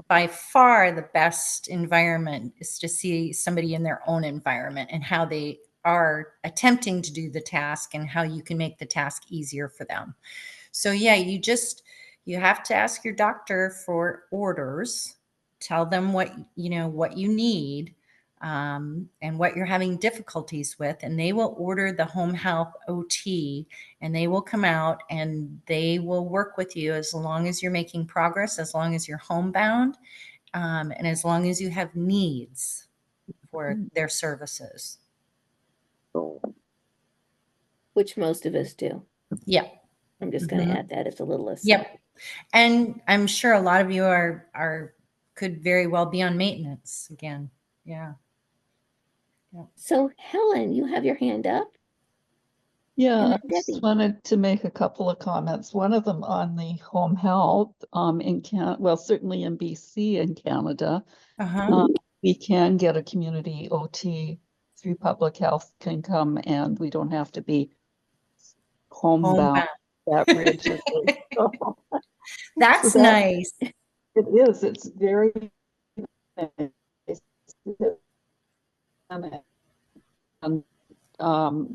A: by far the best environment is to see somebody in their own environment and how they are attempting to do the task and how you can make the task easier for them. So yeah, you have to ask your doctor for orders, tell them what you need, and what you're having difficulties with, and they will order the home health OT, and they will come out and they will work with you as long as you're making progress, as long as you're homebound, and as long as you have needs for their services.
D: Which most of us do.
A: Yeah.
D: I'm just going to add that as a little aside.
A: Yep. And I'm sure a lot of you could very well be on maintenance again. Yeah.
D: So Helen, you have your hand up.
F: Yeah, I just wanted to make a couple of comments. One of them on the home health in certainly in BC and Canada, we can get a community OT through public health can come, and we don't have to be homebound that rigidly.
A: That's nice.
F: It is. It's very nice. And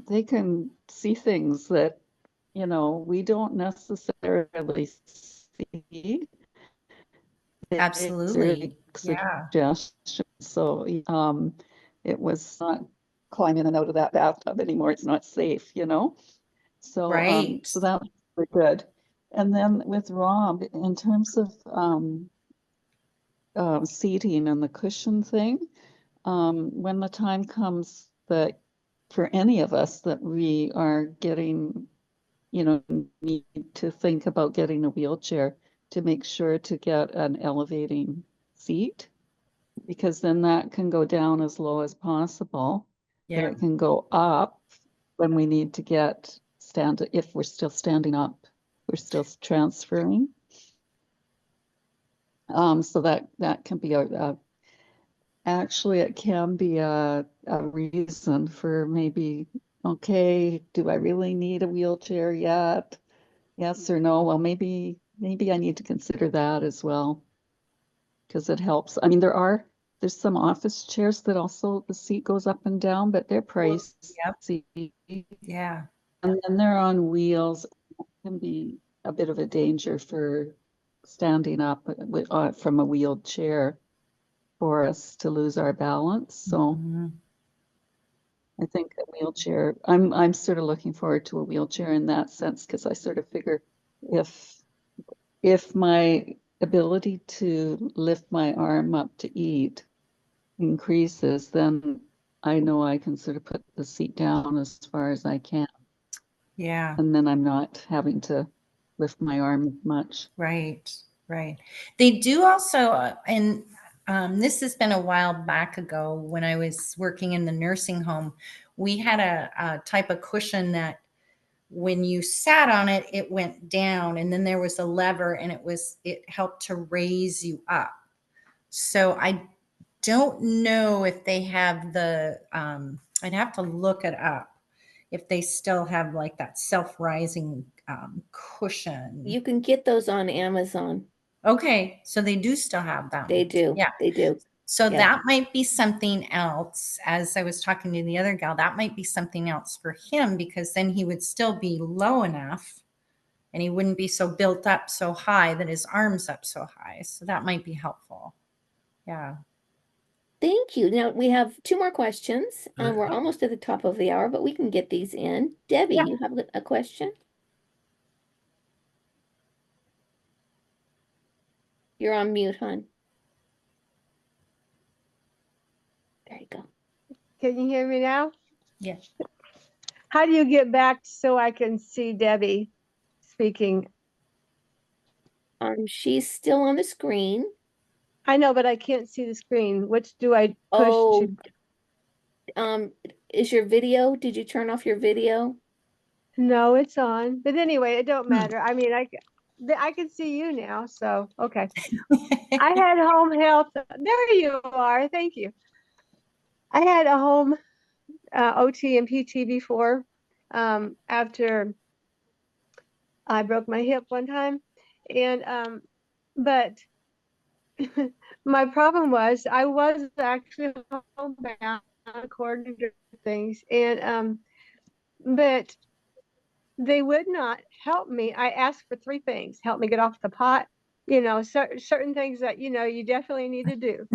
F: they can see things that, we don't necessarily see.
A: Absolutely. Yeah.
F: So it was not climb in and out of that bathtub anymore. It's not safe, So
A: right.
F: So that was good. And then with Rob, in terms of seating and the cushion thing, when the time comes that for any of us that we are getting, need to think about getting a wheelchair, to make sure to get an elevating seat, because then that can go down as low as possible.
A: Yeah.
F: But it can go up when we need to if we're still standing up, we're still transferring. So that can be actually it can be a reason for maybe, okay, do I really need a wheelchair yet? Yes or no? Well, maybe I need to consider that as well, because it helps. I mean, there's some office chairs that also the seat goes up and down, but they're pricey.
A: Yeah.
F: And then they're on wheels. It can be a bit of a danger for standing up from a wheeled chair for us to lose our balance. So I think a wheelchair, I'm sort of looking forward to a wheelchair in that sense, because I sort of figure if my ability to lift my arm up to eat increases, then I know I can sort of put the seat down as far as I can.
A: Yeah.
F: And then I'm not having to lift my arm much.
A: Right. They do also, and this has been a while back ago when I was working in the nursing home, we had a type of cushion that when you sat on it, it went down, and then there was a lever, and it helped to raise you up. So I don't know if they have I'd have to look it up if they still have like that self-rising cushion.
D: You can get those on Amazon.
A: Okay, so they do still have them.
D: They do.
A: Yeah,
D: they do.
A: So
D: Yeah.
A: that might be something else. As I was talking to the other gal, that might be something else for him, because then he would still be low enough and he wouldn't be so built up so high that his arm's up so high. So that might be helpful. Yeah.
D: Thank you. Now we have 2 more questions. We're almost at the top of the hour, but we can get these in. Debbie, you have a question? You're on mute, hon. There you go.
K: Can you hear me now?
A: Yes.
K: How do you get back so I can see Debbie speaking?
D: She's still on the screen.
K: I know, but I can't see the screen. Which do I push to?
D: Is your video? Did you turn off your video?
K: No, it's on. But anyway, it don't matter. I mean, I can see you now, so okay. I had home health. There you are. Thank you. I had a home OT and PT before, after I broke my hip one time. And, but my problem was I was actually homebound according to things. And, but they would not help me. I asked for 3 things: help me get off the pot, certain things that, you definitely need to do.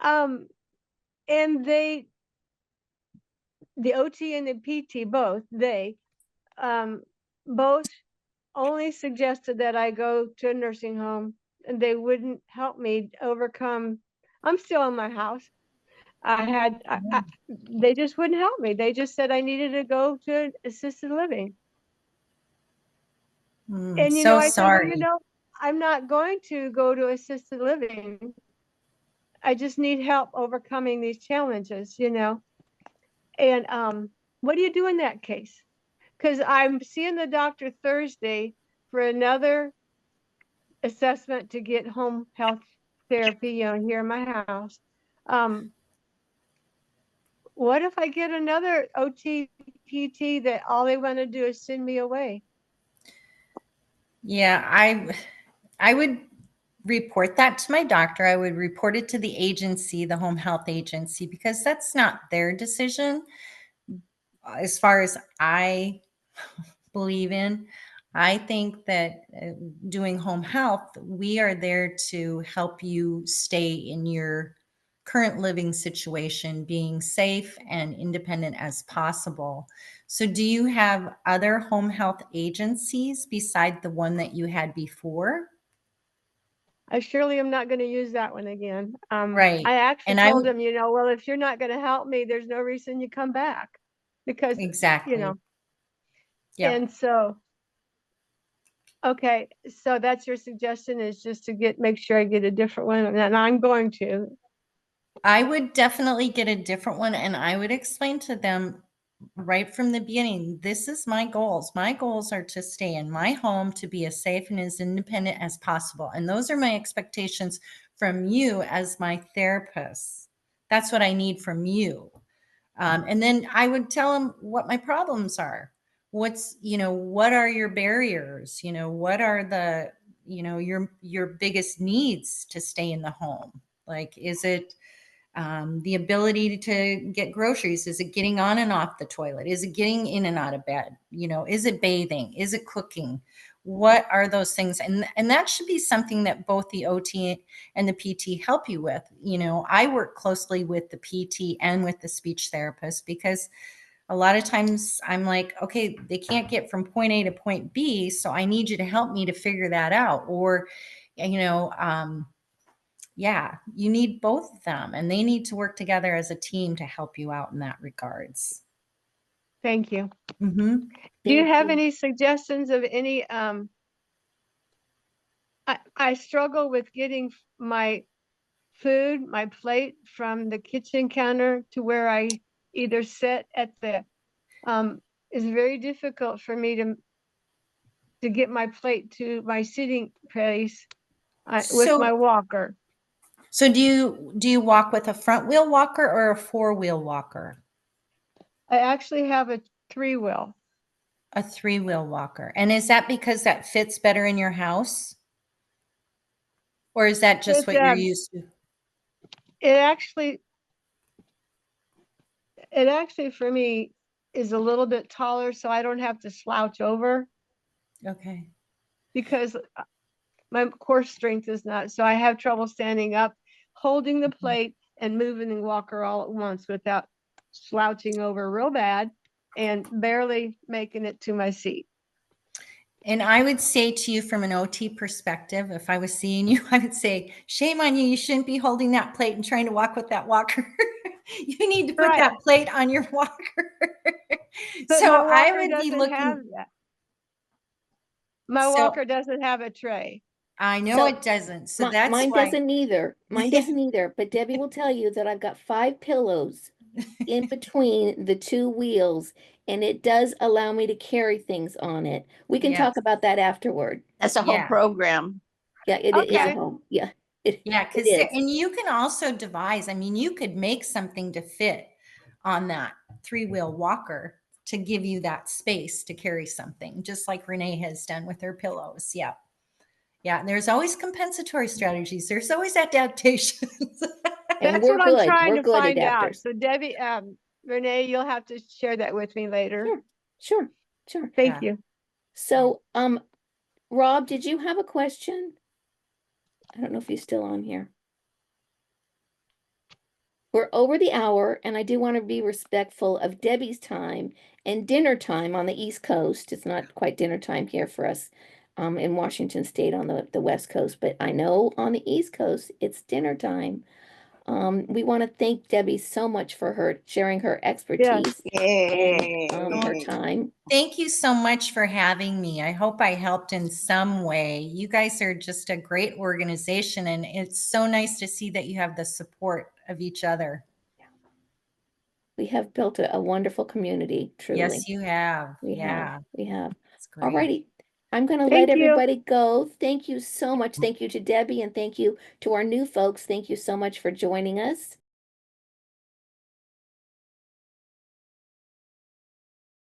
K: Um, and the OT and the PT, both only suggested that I go to a nursing home, and they wouldn't help me overcome. I'm still in my house. They just wouldn't help me. They just said I needed to go to assisted living. And,
A: So
K: I said, well,
A: sorry.
K: I'm not going to go to assisted living. I just need help overcoming these challenges, And what do you do in that case? Because I'm seeing the doctor Thursday for another assessment to get home health therapy, here in my house. What if I get another OT PT that all they want to do is send me away?
A: Yeah, I would report that to my doctor. I would report it to the agency, the home health agency, because that's not their decision. As far as I believe in, I think that doing home health, we are there to help you stay in your current living situation, being safe and independent as possible. So do you have other home health agencies beside the one that you had before?
K: I surely am not going to use that one again.
A: Right.
K: I actually
A: And I
K: told
A: would
K: him, well, if you're not going to help me, there's no reason you come back, because,
A: exactly. Yeah.
K: and so, okay, so that's your suggestion, is just to make sure I get a different one, and I'm going to.
A: I would definitely get a different one, and I would explain to them right from the beginning, this is my goals. My goals are to stay in my home, to be as safe and as independent as possible. And those are my expectations from you as my therapist. That's what I need from you. And then I would tell them what my problems are. What are your barriers? What are the, your biggest needs to stay in the home? Like, is it the ability to get groceries? Is it getting on and off the toilet? Is it getting in and out of bed? Is it bathing? Is it cooking? What are those things? And that should be something that both the OT and the PT help you with. I work closely with the PT and with the speech therapist, because a lot of times I'm like, okay, they can't get from point A to point B, so I need you to help me to figure that out. Or, yeah, you need both of them, and they need to work together as a team to help you out in that regards.
K: Thank you.
A: Mm-hmm.
K: Do you have any suggestions of any, I struggle with getting my food, my plate, from the kitchen counter to where I either sit at the, it's very difficult for me to get my plate to my sitting place with my walker.
A: So do you walk with a front wheel walker or a 4-wheel walker?
K: I actually have a 3-wheel.
A: A 3-wheel walker. And is that because that fits better in your house? Or is that just what you're used to?
K: It actually for me is a little bit taller, so I don't have to slouch over.
A: Okay.
K: Because my core strength is not, so I have trouble standing up, holding the plate and moving the walker all at once without slouching over real bad and barely making it to my seat.
A: And I would say to you, from an OT perspective, if I was seeing you, I would say, shame on you. You shouldn't be holding that plate and trying to walk with that walker. You need to put that plate on your walker.
K: But
A: so
K: my walker
A: I would be
K: doesn't
A: looking.
K: have that. My walker doesn't have a tray.
A: I know it doesn't. So that's
D: mine
A: why.
D: doesn't either. Mine doesn't either. But Debbie will tell you that I've got 5 pillows in between the 2 wheels, and it does allow me to carry things on it. We can talk about that afterward.
M: That's a whole program.
D: Yeah, it is a whole, yeah.
A: Yeah,
D: It
A: because
D: is.
A: and you can also devise, I mean, you could make something to fit on that 3-wheel walker to give you that space to carry something, just like Renee has done with her pillows. Yeah. Yeah. And there's always compensatory strategies. There's always adaptations.
D: And
K: That's
D: we're
K: what I'm
D: good.
K: trying
D: We're
K: to
D: good
K: find out.
D: adapters.
K: So Debbie, Renee, you'll have to share that with me later.
D: Sure.
K: Thank
A: Yeah.
K: you.
D: So, Rob, did you have a question? I don't know if he's still on here. We're over the hour, and I do want to be respectful of Debbie's time and dinner time on the East Coast. It's not quite dinner time here for us in Washington State on the West Coast, but I know on the East Coast it's dinner time. We want to thank Debbie so much for her sharing her expertise and her time.
A: Thank you so much for having me. I hope I helped in some way. You guys are just a great organization, and it's so nice to see that you have the support of each other.
D: We have built a wonderful community, truly.
A: Yes, you have.
D: We
A: Yeah.
D: have.
A: It's great.
D: Alrighty. I'm going to
K: Thank
D: let
K: you.
D: everybody go. Thank you so much. Thank you to Debbie, and thank you to our new folks. Thank you so much for joining us.